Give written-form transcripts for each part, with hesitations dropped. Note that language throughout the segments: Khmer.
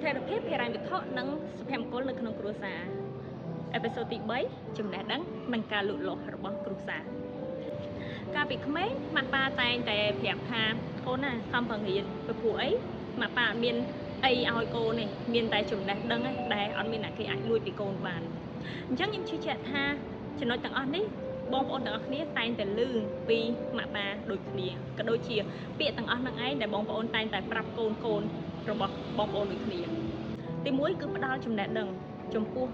ថេរភាពហិរញ្ញវត្ថុនិងសុភមង្គលនៅក្នុងគ្រួសារអេពីសូតទី3ចំណេះដឹងនិងការលូតលាស់របស់គ្រួសារកាលពីក្មេងម៉ាក់ប៉ាតែងតែប្រាប់ថាកូនណាខំប្រឹងរៀនពីព្រោះអីម៉ាក់ប៉ាអត់មានអីឲ្យកូនទេមានតែចំណេះដឹងឯងដែលអត់មានអ្នកគេអាចលួចពីកូនបានអញ្ចឹងខ្ញុំជឿជាក់ថាចំណុចទាំងអស់នេះបងប្អូនទាំងអស់គ្នាតែងតែឮពីម៉ាក់ប៉ាដូចគ្នាក៏ដូចជាពាក្យទាំងអស់ហ្នឹងឯងដែលបងប្អូនតែងតែប្រាប់កូនរបស់បងប្អូនដូចគ្នាទី1គឺផ្ដល់ចំណេះដឹងចំពោះ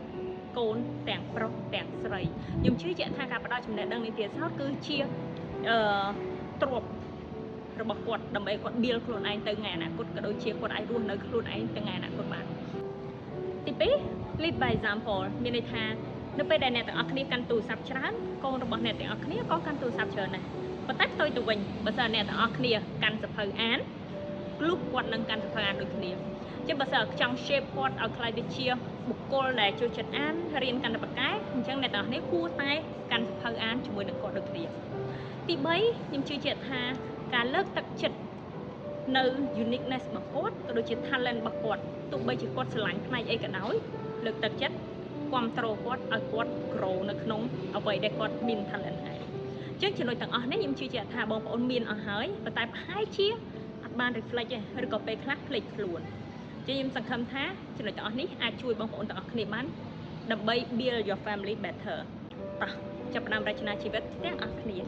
កូនទាំងប្រុសទាំងស្រីខ្ញុំជឿជាក់ថាការផ្ដល់ចំណេះដឹងនេះទៀតសោតគឺជាទ្រព្យរបស់គាត់ដើម្បីគាត់បៀលខ្លួនឯងទៅថ្ងៃអនាគតក៏ដូចជាគាត់អាចរស់នៅខ្លួនឯងទៅថ្ងៃអនាគតបានទី2 lead by example មានន័យថានៅពេលដែលអ្នកទាំងអស់គ្នាកាន់ទូរស័ព្ទច្រើនកូនរបស់អ្នកទាំងអស់គ្នាក៏កាន់ទូរស័ព្ទច្រើនដែរប៉ុន្តែផ្ទុយទៅវិញបើសិនអ្នកទាំងអស់គ្នាកាន់សភៅអានលុះគាត់នឹងកាន់សភៅអានដូចគ្នាចឹងបើសិនចង់ shape គាត់ឲ្យក្លាយទៅជាបុគ្គលដែលចូលចិត្តអានរៀនកាន់តែប៉ាកែអញ្ចឹងអ្នកទាំងអស់គ្នាគួរតែកាន់សភៅអានជាមួយនឹងគាត់ដូចគ្នាទី3ខ្ញុំជឿជាក់ថាការលើកទឹកចិត្តនៅ uniqueness របស់គាត់ក៏ដូចជា talent របស់គាត់ទោះបីជាគាត់ស្រឡាញ់ផ្នែកអីក៏ដោយលើកទឹកចិត្តគាំទ្រគាត់ឲ្យគាត់ grow នៅក្នុងអ្វីដែលគាត់មាន talent ឯងចឹងចំណុចទាំងអស់នេះខ្ញុំជឿជាក់ថាបងប្អូនមានអស់ហើយប៉ុន្តែប្រហែលជាអត់បាន reflect ទេឬក៏ពេលខ្លះភ្លេចខ្លួនចឹងខ្ញុំសង្ឃឹមថាចំណុចទាំងអស់នេះអាចជួយបងប្អូនទាំងអស់គ្នាបានដើម្បី build your family better តោះចាប់ផ្ដើមរចនាជីវិតទាំងអស់គ្នា